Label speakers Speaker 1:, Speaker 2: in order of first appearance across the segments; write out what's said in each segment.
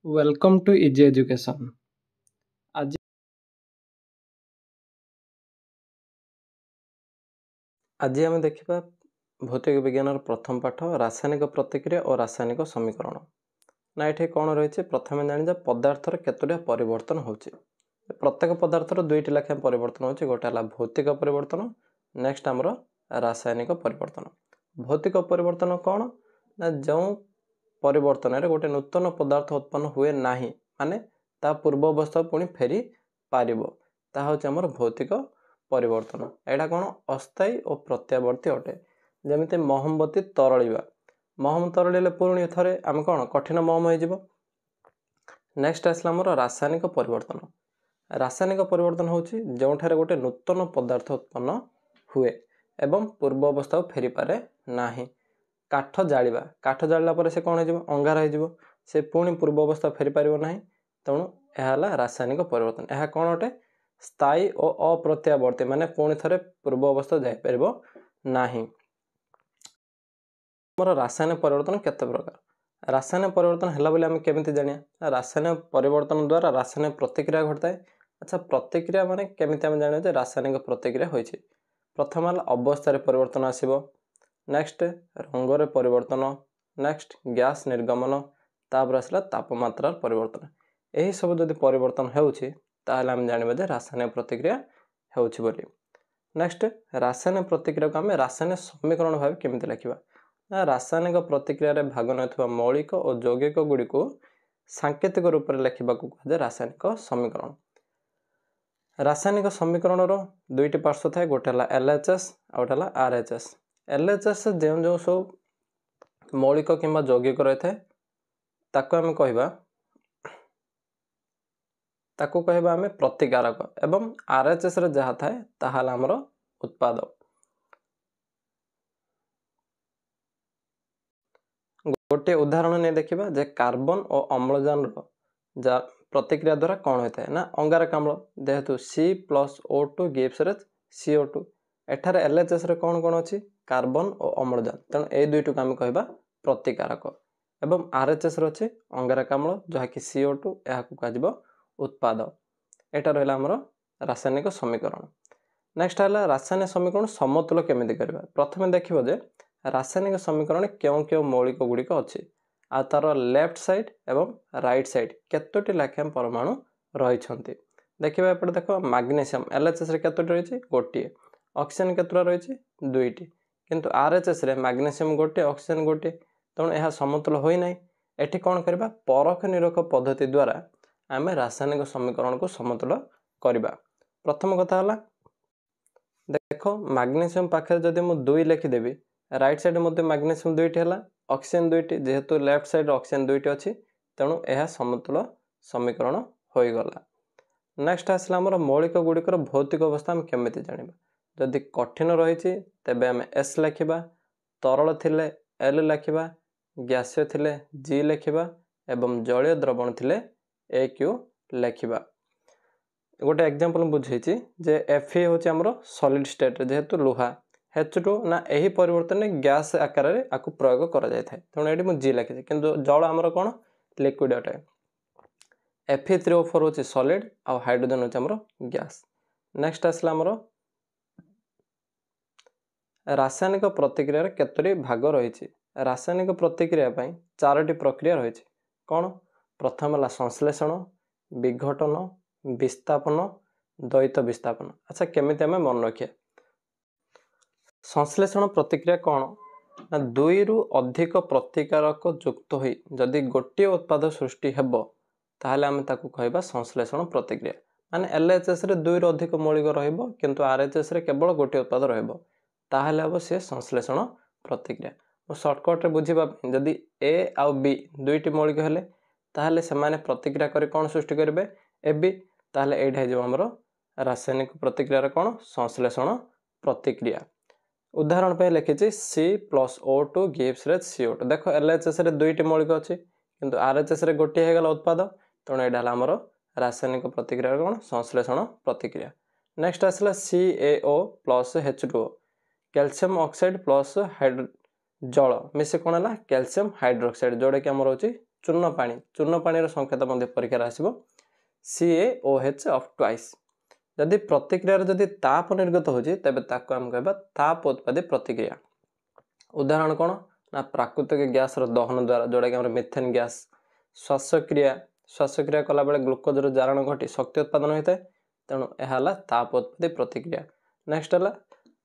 Speaker 1: Welcome to Easy Education. आज आज आम देखा भौतिक विज्ञान प्रथम पाठ रासायनिक प्रतिक्रिया और रासायनिक समीकरण ना ये कौन रही प्रथम जानी पदार्थर केतोटा परिवर्तन होची प्रत्येक पदार्थर दुईटी लेखा परिवर्तन होची गोटे है भौतिक परिवर्तन नेक्स्ट आमर रासायनिक परिवर्तन। भौतिक परिवर्तन कौन ना जो परिवर्तन रे गोटे नूतन पदार्थ उत्पन्न हुए नाही माने ता पूर्व अवस्था पुणी फेरी पारिबो ता होची आमर भौतिक परिवर्तन। एटा कौन अस्थायी और प्रत्यावर्ती अटे जमिते मोहमबती तरलिबा मोहम तरलिले पुणी थरे आम कौन कठिन मोहम हो। नेक्स्ट आसला आमर रासायनिक परिवर्तन। रासायनिक परिवर्तन होची जोठारे गोटे नूतन पदार्थ उत्पन्न हुए एवं पूर्व अवस्था फेरी पारे नाही। काठ जालिबा काठ जालिला पर से कौन हो अंगार हो से पुणी पूर्व अवस्था फेरी पार ना तेणु यह रासायनिक परिवर्तन। यह कौन अटे स्थायी और अप्रत्यावर्ती माने पुणी थे पूर्व अवस्था जापर ना। रासायनिक परिवर्तन केते प्रकार रासायनिक परिवर्तन है बोली आम केमी जाना रासायनिक परिवर्तन द्वारा रासायनिक प्रतिक्रिया घटता है। अच्छा प्रतिक्रिया माने केमी आम जाना रासायनिक प्रतिक्रिया होइछि प्रथम अवस्था परिवर्तन आसीबो नेक्स्ट रंगरे परिवर्तन नेक्स्ट गैस निर्गमन तापर आसला तापमात्रा परिवर्तन यही सब जदि परिवर्तन होउछि ताहले हम जानिबा जे रासायनिक प्रतिक्रिया होउछि बोली। नेक्स्ट रासायनिक प्रतिक्रिया को हम रासायनिक समीकरण भाव केमिति लिखिबा रासायनिक प्रतिक्रिया रे भाग नथुवा मौलिक और यौगिक गुडी को सांकेतिक रूप में लिखिबा को कहे रासायनिक समीकरण। रासायनिक समीकरण रो दुईटी पार्श्व थाए गोटे हला एलएचएस आ गोटे हला आरएचएस। एलएचएस जो जो सब मौलिक किंबा यौगिक रही है ताको आम कहबा आम प्रतिकारक एवं आरएचएस रे जहाँ थाए ताहाल आमर उत्पाद। गोटे उदाहरण नहीं देखिबा जे कार्बन और अम्लजान रो प्रतिक्रिया द्वारा कौन होता है ना अंगारकाम्ल जेहेतु C+O2 गिव्स CO2 एठार एलएचएस रे कौन कौन अच्छी कार्बन और अम्लजान तेणु ए दुईट को आम कहबा प्रतिकारक एवं आरएचएस रे अंगारकाम्ल जहाँकि CO2 यह कह उत्पाद। एटा रहा आमर रासायनिक समीकरण। नेक्स्ट है रासायनिक समीकरण समतुल केमिति करबा प्रथम देखिबो जे रासायनिक समीकरण क्यों क्यों मौलिक गुड़िक अच्छी आ तार लेफ्ट साइड एवं राइट साइड केतोटी लेखा परमाणु रही देखिए एपटे देख मैग्नीशियम एलएचएस रे केतोटी रही गोटे ऑक्सीजन केतोटा रही दुईटी किंतु आरएचएस रे मैग्नीशियम गोटे ऑक्सीजन गोटे तेणु यह समतुल होई नाही। एठी कौन करबा परख निरख पद्धति द्वारा आम रासायनिक समीकरण को समतुल करबा। प्रथम कथा हला देख मैग्नीशियम पाखे जदि मु 2 लिखिदेवी राइट साइड मध्य मैग्नीशियम दुईटी है ऑक्सीजन दुईटी जेहेतु लेफ्ट साइड ऑक्सीजन दुईटी अच्छी तेणु यह समतुल समीकरण होईगला। नेक्स्ट आसला आमर मौलिक गुड़िकर भौतिक अवस्था आम केमिति जानिबा जदि कठिन रही तेबे आम एस लिखिबा तरल थिले एल लिखिबा गैसीय थिले जी लिखिबा एवं जलीय द्रवण थिले ए क्यू लिखिबा। गोटे एग्जांपल बुझेछि जे Fe होछि हमरो सॉलिड स्टेट जेहेतु लुहा H2 ना यही परिवर्तन गैस आकार रे आकु प्रयोग करा जाय थाए तेणु एठी मु जी लिखिछि किंतु जल हमरो कोन लिक्विड अटे। Fe3O4 होछि सॉलिड आ हाइड्रोजन होछि हमरो गैस। नेक्स्ट आसला हमरो रासायनिक प्रतिक्रिया रे केतोटी भाग रही रासायनिक प्रतिक्रिया पई चारोटी प्रक्रिया रही कौन प्रथम है संश्लेषण विघटन विस्थापन द्वैत विस्थापन। अच्छा केमिति आमे मन रखिया संश्लेषण प्रतिक्रिया कौन ना दुई रु अधिक प्रतिकारक युक्त होई जदि गोटे उत्पाद सृष्टि हेबो ताहले आमे ताकू कहबा संश्लेषण प्रतिक्रिया माने एलएचएस रे दुई रु अधिक मौलिक रहिबो किंतु आरएचएस रे केवल गोटे उत्पाद रहिबो ताहले अब से संश्लेषण प्रतिक्रिया। शॉर्टकट रे बुझिबा जदि ए आउ बी दुईटी मौलिक हेले ताहले सेमाने प्रतिक्रिया करे कौन सृष्टि करिवे ए बी ताहले एटा हे जो हमरो रासायनिक प्रतिक्रिया रे कौन संश्लेषण प्रतिक्रिया। उदाहरण पे लिखिछि C+O2 गिव्स CO2 देखो एलएचएस रे दुईटी मौलिक अछि किंतु आरएचएस रे गोटे हे गला उत्पाद तेणु एटा हला हमरो रासायनिक प्रतिक्रिया रे कौन संश्लेषण प्रतिक्रिया। नेक्स्ट आसला CaO plus H2O calcium oxide plus जल मिसे कौन है कैल्शियम हाइड्रोक्साइड जोड़ा कि आमर होची चूर्ण पानी संकेत परीक्षा आसो CaOH ऑफ ट्वाइस जदि प्रतिक्रिया जदि ताप निर्गत होची तेबे ताको हम कहबा ताप उत्पादी प्रतिक्रिया। उदाहरण कौन ना प्राकृतिक गैस दहन द्वारा जोड़ा कि मिथेन गैस श्वासक्रिया कला बेले ग्लुकोज जारण घटी शक्ति उत्पादन होता है तेणु यह ताप उत्पादी प्रतिक्रिया। नेक्स्ट है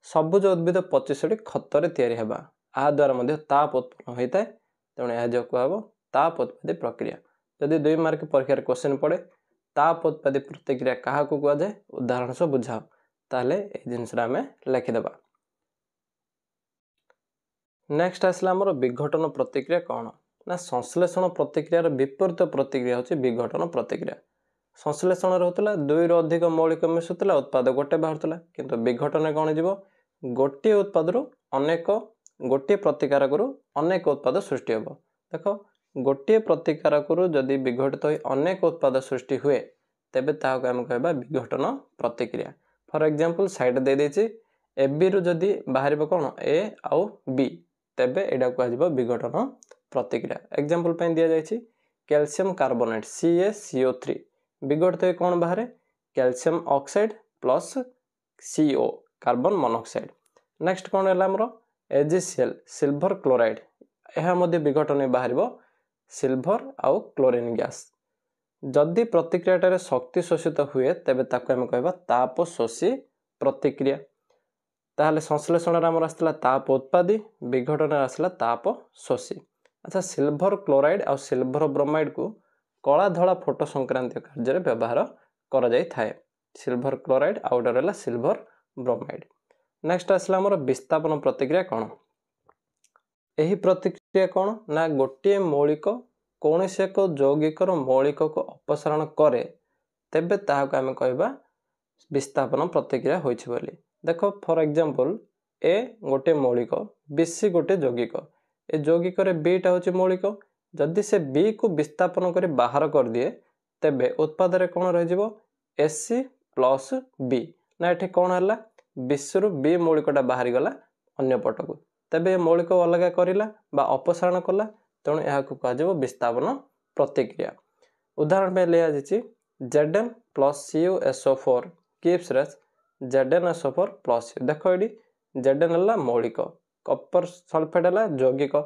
Speaker 1: सबुज उद्भिद 25टी खतर या द्वारा ताप उत्पन्न होता है तेणु यह जो कह ताप उत्पादी प्रक्रिया। जदि 2 मार्क परीक्षा क्वेश्चन पड़े ताप उत्पादी प्रतिक्रिया क्या कहुए उदाहरण सब बुझाओ ताले ए जिनसरा आम लिखिदेबा। नेक्स्ट आसला आमर विघटन प्रतिक्रिया कौन ना संश्लेषण प्रतिक्रियार विपरीत प्रतिक्रिया होची विघटन प्रतिक्रिया। संश्लेषण होता 2 रु अधिक मौलिक मिशुला उत्पाद गोटे बाहर किंतु विघटन कौन जीव गोटे उत्पाद अनेक गोटे प्रतिकारक अनेक उत्पाद सृष्टि हम। देख गोटे प्रतिकारक जदि विघटित हो अनेक उत्पाद सृष्टि हुए तेबे ताहाको हम कहबा विघटन प्रतिक्रिया। फॉर एग्जांपल साइड दे देछि ए बी रु जदि बाहर कौन ए आउ बी तेबे एडा कह विघटन प्रतिक्रिया। एग्जांपल पे दिया जाइछि कैल्शियम कार्बोनेट CaCO3 विघटित हो कौन बाहर calcium oxide plus CO carbon monoxide. Next कौन है हमरो AgCl सिल्वर क्लोराइड यह मध्य विघटन बाहर सिल्वर आउ क्लोरीन गैस। जदि प्रतिक्रियाटारे शक्ति शोषित हुए तेबे ताको हम कहबा ताप शोषी प्रतिक्रिया। ताहले संश्लेषण आमर आसला ताप उत्पादी विघटन आसला ताप शोषी। अच्छा सिल्वर क्लोराइड और सिल्वर ब्रोमाइड को कला धला फोटो संक्रांति कार्य व्यवहार करा जाय थाए। सिल्वर क्लोराइड आउट रहला सिल्वर ब्रोमाइड। नेक्स्ट आसला आमर विस्थापन प्रतिक्रिया कौन यही प्रतिक्रिया कौन ना गोटे मौलिक कौन से एक यौगिकर मौलिक को अपसारण करे तेबे ताहाको आमे कहबा विस्थापन प्रतिक्रिया होइछि बोली। देखो फॉर एग्जांपल ए गोटे मौलिक बी सी गोटे यौगिक ए यौगिक रे बी टा होछि मौलिक जदि से बी को विस्थापन करी बाहर कर दिए तेबे उत्पाद रे कौन रह जिवो Ac प्लस बी ना एठी कौन हला विश्व रु बी मौलिकटा बाहरी गला अन्य पटक तेबे मौलिक अलग करिला बा अपसारण कला तेणु यह कह विस्थापन प्रतिक्रिया। उदाहरण पे लिया जाइछि Zn plus CuSO4 gives rise ZnSO4 plus देखो ये Zn है मौलिक कपर सल्फेट है यौगिक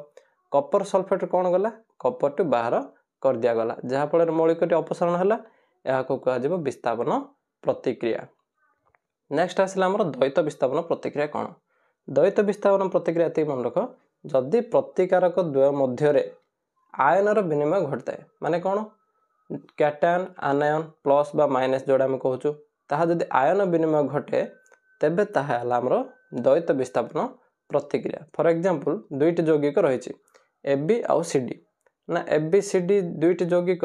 Speaker 1: कपर सल्फेट कौन गला कपर टू बाहर कर दिया गला जहाँफल मौलिक अपसारण है यह कह विस्थापन प्रतिक्रिया। नेक्स्ट आसला आमर द्वैत विस्थापन प्रतिक्रिया कौन द्वैत विस्थापन प्रतिक्रिया ये मन रख जदि प्रतिकारक द्वय मध्य आयनर विनिमय घटता है माने कौन कैटायन आनायन प्लस बा माइनस जोड़ा आम कहूँ ताहा जदि आयन विनिमय घटे तेबे ताहा आमर द्वैत विस्थापन प्रतिक्रिया। फॉर एग्जांपल 2टी यौगिक रही AB आउ CD ना ABCD 2टी यौगिक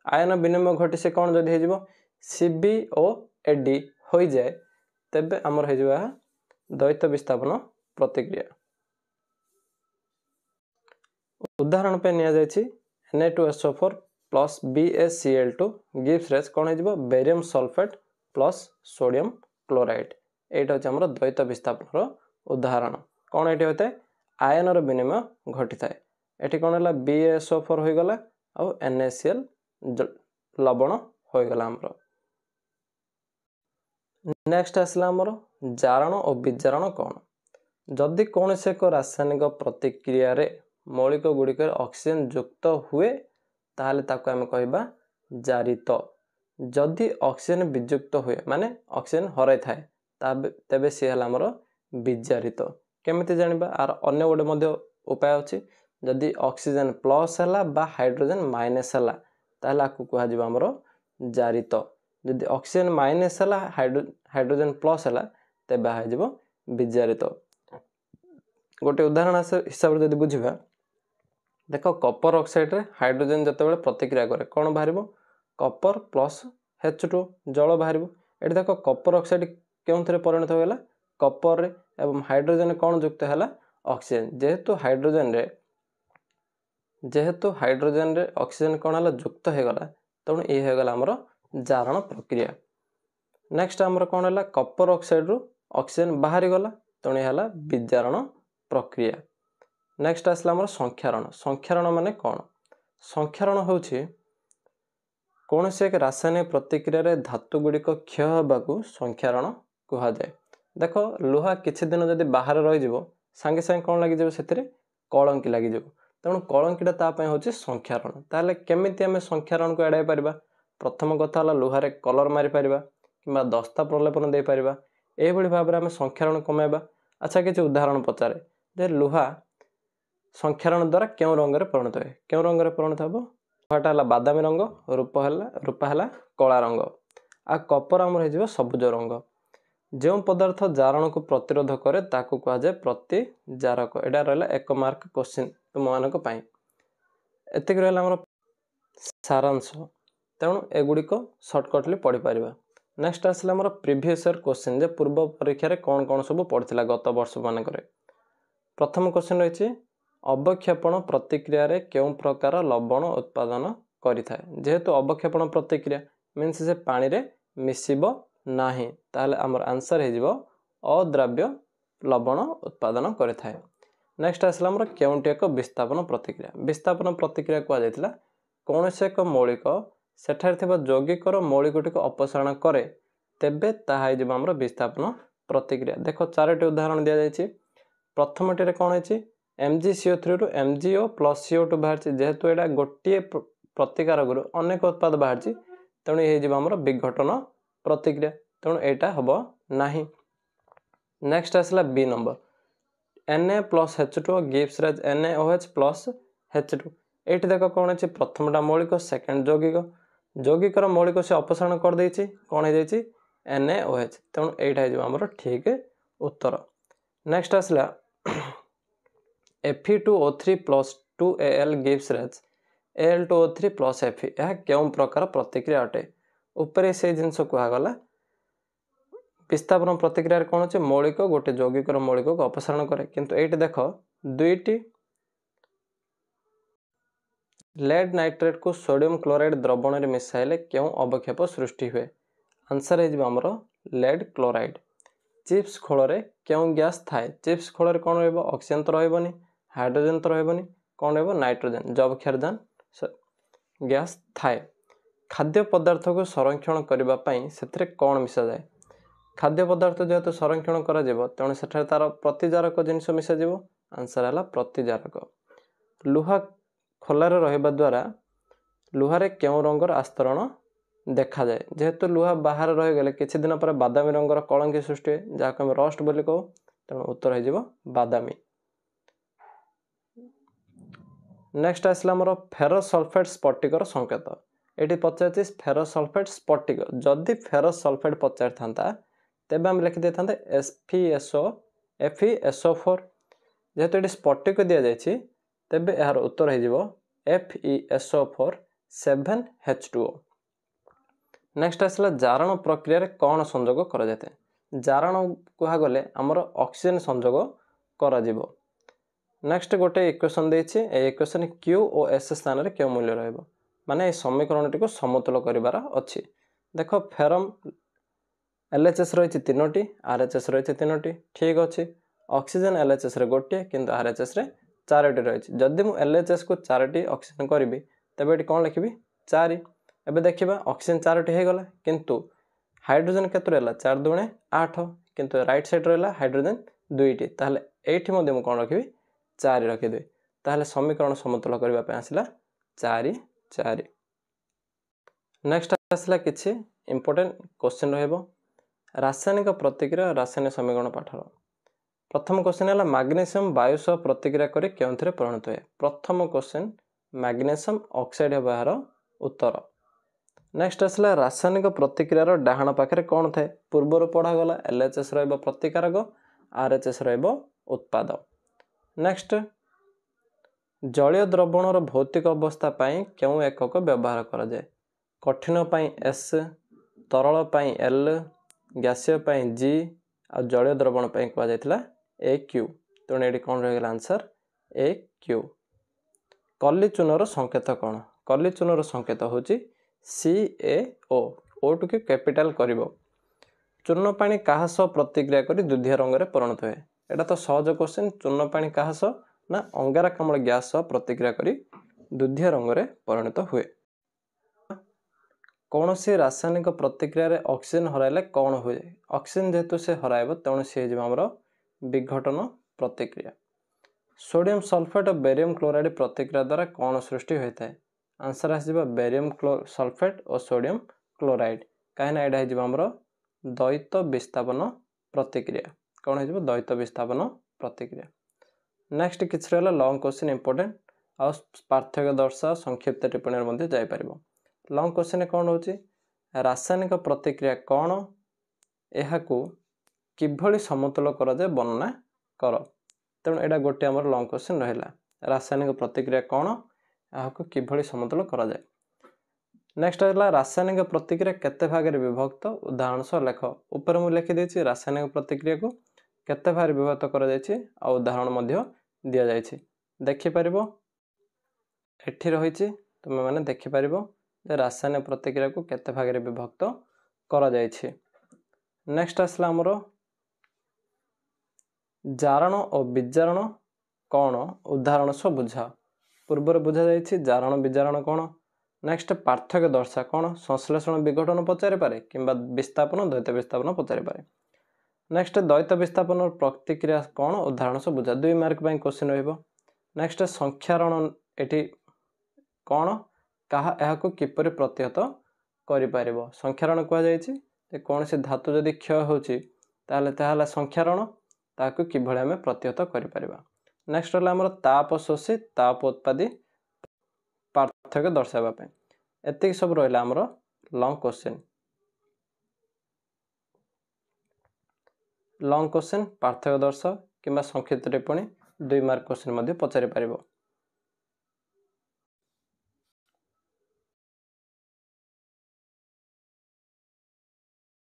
Speaker 1: आयन विनिमय घटी से कौन जदि हो CbOAd हो जाए तेबे आमर हो द्वैत विस्थापन प्रतिक्रिया। उदाहरण पे निया जाइछि Na2SO4 plus BaCl2 gives race कौन हो barium sulphate plus sodium chloride एटा होछि हमर द्वैत विस्थापन उदाहरण। कौन एटी होता है आयनर विनिमय घटी थाए एटी कौन है BaSO4 हो गला और NaCl लवण हो गला हमर। नेक्स्ट आसला हमर जारण और विजारण कौन जदि कौन से एक रासायनिक प्रतिक्रिया रे मौलिक गुड़िक ऑक्सीजन युक्त हुए ताहले ताको आमे कहबा जारित। जदि ऑक्सीजन वियुक्त हुए माने ऑक्सीजन हराई थाए तेबे सी हला हमर विजारित। केमिति जानिबा आर अन्य गोटे मध्य उपाय अछि जदि ऑक्सीजन प्लस हला बा हाइड्रोजन माइनस हला ताहले आकु कहा जिबा हमर जारित। जदि ऑक्सीजन माइनस हला हाइड्रोजन प्लस हला तेबे आ जिवो विजारित। गोटे उदाहरण हिसाब से बुझा देख कपर ऑक्साइड रे हाइड्रोजन जिते प्रतिक्रिया करे कौन बाहर कपर प्लस H2 जल बाहर ये देख कपर ऑक्साइड क्यों परिणत होगा कपर रे एवं हाइड्रोजन कौन युक्त है ऑक्सीजन जेहेतु हाइड्रोजन रे ऑक्सीजन कौन है युक्त होगा तेणु ये होगा आमर जारण प्रक्रिया। नेक्स्ट आमर कौन है कपर ऑक्साइड रु ऑक्सीजन बाहरी गला तेणु यह है विजारण प्रक्रिया। नेक्स्ट आसला आमर संख्यारण। संख्यारण माने कौन ସଂକ୍ଷାରଣ ହେଉଛି କୌଣସି ଏକ ରାସାୟନିକ ପ୍ରତିକ୍ରିୟାରେ ଧାତୁ ଗୁଡ଼ିକ କ୍ଷୟ ହେବାକୁ ସଂକ୍ଷାରଣ କୁହାଯାଏ। ଦେଖ ଲୁହା କିଛି ଦିନ ଯଦି ବାହାରେ ରହିଯିବ ସାଙ୍ଗେ ସାଙ୍ଗେ କ'ଣ ଲାଗିଯିବ, ସେଥିରେ କଳଙ୍କି ଲାଗିଯିବ। ତେଣୁ କଳଙ୍କିଟା ତା ପାଇଁ ହେଉଛି ସଂକ୍ଷାରଣ। ତାହେଲେ କେମିତି ଆମେ ସଂକ୍ଷାରଣକୁ ଏଡ଼ାଇ ପାରିବା? ପ୍ରଥମ କଥା ହେଲା ଲୁହାରେ କଲର୍ ମାରିପାରିବା କିମ୍ବା ଦସ୍ତା ପ୍ରଲେପନ ଦେଇପାରିବା। ଏହିଭଳି ଭାବରେ ଆମେ ସଂକ୍ଷାରଣ କମାଇବା। ଆଚ୍ଛା, କିଛି ଉଦାହରଣ ପଚାରେ ଯେ ଲୁହା ସଂକ୍ଷାରଣ ଦ୍ୱାରା କେଉଁ ରଙ୍ଗରେ ପରିଣତ ହୁଏ? କେଉଁ ରଙ୍ଗରେ ପରିଣତ ହେବ? ଲୁହାଟା ହେଲା ବାଦାମୀ ରଙ୍ଗ, ରୂପା ହେଲା କଳା ରଙ୍ଗ, ଆଉ କପର ଆମର ହେଇଯିବ ସବୁଜ ରଙ୍ଗ। ଯେଉଁ ପଦାର୍ଥ ଜାରଣକୁ ପ୍ରତିରୋଧ କରେ ତାକୁ କୁହାଯାଏ ପ୍ରତିଜାରକ। ଏଇଟା ରହିଲା 1 ମାର୍କ କ୍ୱେଶ୍ଚିନ୍ ତୁମମାନଙ୍କ ପାଇଁ। ଏତିକି ରହିଲା ଆମର ସାରାଂଶ। ତେଣୁ ଏଗୁଡ଼ିକ ସର୍ଟକଟଲି ପଢ଼ିପାରିବା। ନେକ୍ସଟ ଆସିଲା ଆମର ପ୍ରିଭିୟସ୍ ଇୟର୍ କ୍ୱେଶ୍ଚିନ୍, ଯେ ପୂର୍ବ ପରୀକ୍ଷାରେ କ'ଣ କ'ଣ ସବୁ ପଡ଼ିଥିଲା ଗତ ବର୍ଷ ମାନଙ୍କରେ। ପ୍ରଥମ କ୍ୱେଶ୍ଚିନ୍ ରହିଛି ଅବକ୍ଷେପଣ ପ୍ରତିକ୍ରିୟାରେ କେଉଁ ପ୍ରକାର ଲବଣ ଉତ୍ପାଦନ କରିଥାଏ? ଯେହେତୁ ଅବକ୍ଷେପଣ ପ୍ରତିକ୍ରିୟା ମିନ୍ସ ସେ ପାଣିରେ ମିଶିବ ନାହିଁ, ତାହେଲେ ଆମର ଆନ୍ସର ହେଇଯିବ ଅଦ୍ରାବ୍ୟ ଲବଣ ଉତ୍ପାଦନ କରିଥାଏ। ନେକ୍ସଟ ଆସିଲା ଆମର କେଉଁଟି ଏକ ବିସ୍ଥାପନ ପ୍ରତିକ୍ରିୟା। ବିସ୍ଥାପନ ପ୍ରତିକ୍ରିୟା କୁହାଯାଇଥିଲା କୌଣସି ଏକ ମୌଳିକ ସେଠାରେ ଥିବା ଯୌଗିକର ମୌଳିକଟିକୁ ଅପସାରଣ କରେ, ତେବେ ତାହା ହେଇଯିବ ଆମର ବିସ୍ଥାପନ ପ୍ରତିକ୍ରିୟା। ଦେଖ 4ଟି ଉଦାହରଣ ଦିଆଯାଇଛି। ପ୍ରଥମଟିରେ କ'ଣ ହେଇଛି, MgCO3 ରୁ MgO ପ୍ଲସ୍ CO2 ବାହାରିଛି। ଯେହେତୁ ଏଇଟା ଗୋଟିଏ ପ୍ରତିକାରକରୁ ଅନେକ ଉତ୍ପାଦ ବାହାରିଛି, ତେଣୁ ହେଇଯିବ ଆମର ବିଘଟନ ପ୍ରତିକ୍ରିୟା। ତେଣୁ ଏଇଟା ହେବ ନାହିଁ। ନେକ୍ସଟ ଆସିଲା B number, Na plus H2O gives rise NaOH plus H2। ଏଇଠି ଦେଖ କ'ଣ ଅଛି, ପ୍ରଥମଟା ମୌଳିକ, ସେକେଣ୍ଡ ଯୌଗିକ। ଯୌଗିକର ମୌଳିକ ସେ ଅପସାରଣ କରିଦେଇଛି, କ'ଣ ହେଇଯାଇଛି NaOH। ତେଣୁ ଏଇଟା ହେଇଯିବ ଆମର ଠିକ୍ ଉତ୍ତର। ନେକ୍ସଟ ଆସିଲା Fe2O3 plus 2Al gives rise Al2O3 plus Fe। ଏହା କେଉଁ ପ୍ରକାର ପ୍ରତିକ୍ରିୟା ଅଟେ? ଉପରେ ସେଇ ଜିନିଷ କୁହାଗଲା। ବିସ୍ଥାପନ ପ୍ରତିକ୍ରିୟାରେ କ'ଣ ଅଛି, ମୌଳିକ ଗୋଟେ ଯୌଗିକର ମୌଳିକକୁ ଅପସାରଣ କରେ। କିନ୍ତୁ ଏଇଠି ଦେଖ ଦୁଇଟି ଲେଡ୍ ନାଇଟ୍ରେଟ୍କୁ ସୋଡ଼ିୟମ କ୍ଲୋରାଇଡ୍ ଦ୍ରବଣରେ ମିଶାଇଲେ କେଉଁ ଅବକ୍ଷେପ ସୃଷ୍ଟି ହୁଏ? ଆନ୍ସର ହେଇଯିବ ଆମର ଲେଡ୍ କ୍ଲୋରାଇଡ୍। ଚିପ୍ସ ଖୋଳରେ କେଉଁ ଗ୍ୟାସ୍ ଥାଏ? ଚିପ୍ସ ଖୋଳରେ କ'ଣ ରହିବ? ଅକ୍ସିଜେନ ତ ରହିବନି, ହାଇଡ୍ରୋଜେନ ତ ରହିବନି, କ'ଣ ରହିବ? ନାଇଟ୍ରୋଜେନ, ଯବକ୍ଷାରଜାନ ଗ୍ୟାସ୍ ଥାଏ। ଖାଦ୍ୟ ପଦାର୍ଥକୁ ସଂରକ୍ଷଣ କରିବା ପାଇଁ ସେଥିରେ କ'ଣ ମିଶାଯାଏ? ଖାଦ୍ୟ ପଦାର୍ଥ ଯେହେତୁ ସଂରକ୍ଷଣ କରାଯିବ, ତେଣୁ ସେଠାରେ ତାର ପ୍ରତିଜାରକ ଜିନିଷ ମିଶାଯିବ। ଆନ୍ସର ହେଲା ପ୍ରତିଜାରକ। ଲୁହା ଖୋଲାରେ ରହିବା ଦ୍ୱାରା ଲୁହାରେ କେଉଁ ରଙ୍ଗର ଆସ୍ତରଣ ଦେଖାଯାଏ? ଯେହେତୁ ଲୁହା ବାହାରେ ରହିଗଲେ କିଛି ଦିନ ପରେ ବାଦାମୀ ରଙ୍ଗର କଳଙ୍କି ସୃଷ୍ଟି ହୁଏ, ଯାହାକୁ ଆମେ ରଷ୍ଟ ବୋଲି କହୁ। ତେଣୁ ଉତ୍ତର ହେଇଯିବ ବାଦାମୀ। ନେକ୍ସଟ ଆସିଲା ଆମର ଫେରସ୍ ସଲଫେଟ୍ ସ୍ଫଟିକର ସଂକେତ। ଏଠି ପଚାରିଛି ଫେରସ୍ ସଲଫେଟ୍ ସ୍ଫଟିକ। ଯଦି ଫେରସ୍ ସଲଫେଟ୍ ପଚାରିଥାନ୍ତା ତେବେ ଆମେ ଲେଖିଦେଇଥାନ୍ତେ FeSO4। ଯେହେତୁ ଏଠି ସ୍ଫଟିକ ଦିଆଯାଇଛି, ତେବେ ଏହାର ଉତ୍ତର ହେଇଯିବ FeSO4 7H2O। ନେକ୍ସଟ ଆସିଲା ଜାରଣ ପ୍ରକ୍ରିୟାରେ କ'ଣ ସଂଯୋଗ କରାଯାଇଥାଏ? ଜାରଣ କୁହାଗଲେ ଆମର ଅକ୍ସିଜେନ ସଂଯୋଗ କରାଯିବ। ନେକ୍ସଟ ଗୋଟେ ଇକ୍ୱେସନ୍ ଦେଇଛି। এই ଇକ୍ୱେସନ୍ Q ଓ S ସ୍ଥାନରେ କେଉଁ ମୂଲ୍ୟ ରହିବ? ମାନେ এই ସମୀକରଣଟିକୁ ସମତୁଲ କରିବାର ଅଛି। ଦେଖ ଫେରମ୍ LHS ରହିଛି 3ଟି, RHS ରହିଛି 3ଟି, ଠିକ୍ ଅଛି। ଅକ୍ସିଜେନ LHSରେ ଗୋଟିଏ, କିନ୍ତୁ RHSରେ 4ଟି ରହିଛି। ଯଦି ମୁଁ LHSକୁ 4ଟି ଅକ୍ସିଜେନ କରିବି, ତେବେ ଏଠି କ'ଣ ଲେଖିବି? 4। ଏବେ ଦେଖିବା ଅକ୍ସିଜେନ 4ଟି ହେଇଗଲା, କିନ୍ତୁ ହାଇଡ୍ରୋଜେନ କେତେ ରହିଲା? 4 ଦୁଗୁଣେ 8, କିନ୍ତୁ ରାଇଟ୍ ସାଇଡ୍ ରହିଲା ହାଇଡ୍ରୋଜେନ 2ଟି। ତାହେଲେ ଏଇଠି ମଧ୍ୟ ମୁଁ କ'ଣ ରଖିବି? 4 ରଖିଦେବି। ତାହେଲେ ସମୀକରଣ ସମତୁଲ କରିବା ପାଇଁ ଆସିଲା 4 4। ନେକ୍ସଟ ଆସିଲା କିଛି ଇମ୍ପୋର୍ଟାଣ୍ଟ କ୍ୱେଶ୍ଚିନ୍ ରହିବ ରାସାୟନିକ ପ୍ରତିକ୍ରିୟା ରାସାୟନିକ ସମୀକରଣ ପାଠର। ପ୍ରଥମ କ୍ୱେଶ୍ଚିନ୍ ହେଲା ମାଗ୍ନେସିୟମ୍ ବାୟୁ ସହ ପ୍ରତିକ୍ରିୟା କରି କେଉଁଥିରେ ପରିଣତ ହୁଏ? ପ୍ରଥମ କ୍ୱେଶ୍ଚିନ୍ ମାଗ୍ନେସିୟମ୍ ଅକ୍ସାଇଡ୍ ହେବ ଏହାର ଉତ୍ତର। ନେକ୍ସଟ ଆସିଲା ରାସାୟନିକ ପ୍ରତିକ୍ରିୟାର ଡାହାଣ ପାଖରେ କ'ଣ ଥାଏ? ପୂର୍ବରୁ ପଢ଼ାଗଲା LHS ରହିବ ପ୍ରତିକାରକ, RHS ରହିବ ଉତ୍ପାଦ। ନେକ୍ସଟ ଜଳୀୟ ଦ୍ରବଣର ଭୌତିକ ଅବସ୍ଥା ପାଇଁ କେଉଁ ଏକକ ବ୍ୟବହାର କରାଯାଏ? କଠିନ ପାଇଁ S, ତରଳ ପାଇଁ L, ଗ୍ୟାସୀୟ ପାଇଁ G, ଆଉ ଜଳୀୟ ଦ୍ରବଣ ପାଇଁ କୁହାଯାଇଥିଲା AQ। ତେଣୁ ଏଠି କ'ଣ ରହିଗଲା ଆନ୍ସର? AQ। କଲି ଚୂନର ସଂକେତ କ'ଣ? କଲି ଚୂନର ସଂକେତ ହେଉଛି CaO। ଓଟିକୁ କ୍ୟାପିଟାଲ କରିବ। ଚୂନ ପାଣି କାହା ସହ ପ୍ରତିକ୍ରିୟା କରି ଦୁଧିଆ ରଙ୍ଗରେ ପରିଣତ ହୁଏ? ଏଇଟା ତ ସହଜ କ୍ୱେଶ୍ଚିନ୍। ଚୂନ ପାଣି କାହା ସହ? ନା ଅଙ୍ଗାରକାମ୍ଳ ଗ୍ୟାସ୍ ସହ ପ୍ରତିକ୍ରିୟା କରି ଦୁଧିଆ ରଙ୍ଗରେ ପରିଣତ ହୁଏ। କୌଣସି ରାସାୟନିକ ପ୍ରତିକ୍ରିୟାରେ ଅକ୍ସିଜେନ୍ ହରାଇଲେ କ'ଣ ହୁଏ? ଅକ୍ସିଜେନ୍ ଯେହେତୁ ସେ ହରାଇବ ତେଣୁ ସେ ହେଇଯିବ ଆମର ବିଘଟନ ପ୍ରତିକ୍ରିୟା। सोडियम सल्फेट और बेरियम क्लोराइड प्रतिक्रिया द्वारा कौन सृष्टि होता है? आंसर आसଯିବ बेरियम सल्फेट और सोडियम क्लोराइड कहीं यहाँ आमर द्वैत विस्थापन प्रतिक्रिया। कौन हो द्वैत विस्थापन प्रतिक्रिया। नेक्स्ट किसी रहा लंग क्वेश्चन इंपोर्टेंट आ पार्थक्य दर्शा संक्षिप्त टिप्पणी जापर। लंग क्वेश्चन कौन हो रासायनिक प्रतिक्रिया कौन यह किभली समतुल कराए वर्णना कर। तेणु यहाँ गोटे आमर लंग क्वेश्चन रहा रासायनिक प्रतिक्रिया कौन यहाँ किभली समतुल कराए। नेक्स्ट है रासायनिक प्रतिक्रिया केते भाग में विभक्त उदाहरण सह लेख। ऊपर मुझे लिखिदी रासायनिक प्रतिक्रिया को केते भाग में विभक्त कर उदाहरण दि जाए देखिपर एठी रही तुम मैंने देखिपर रासायनिक प्रतिक्रिया को केते भाग में विभक्त करा जायछि। नेक्स्ट आसला आमर जारण और विजारण कौन उदाहरण सह बुझा। पूर्वर बुझा जायछि जारण विजारण कौन। नेक्स्ट पार्थक्य दर्शा कौन संश्लेषण विघटन पचारि पारे किंबा विस्थापन द्वैत विस्थापन पचारि पारे। नेक्स्ट द्वैत विस्थापन प्रतिक्रिया कौन उदाहरण सह बुझा 2 मार्क क्वेश्चन रहिबो। नेक्स्ट संख्यारण एटी कौन कहा यह किपरि प्रतिहत करि पारिबो। संख्यारण कह जायछि कौन से धातु जदि क्षय होछि ताले ताहाला संख्यारण ताकू किभଳି आमे प्रतिहत करि परिबा। नेक्स्ट हला हमर ताप शोषी ताप उत्पादी पार्थक्य दर्शाबा पे एतिक सब रहिला हमर लॉन्ग क्वेश्चन। लॉन्ग क्वेश्चन पार्थक्य दर्शाओ किंबा संक्षिप्त टिप्पणी 2 मार्क क्वेश्चन मध्ये पचारि परिबो।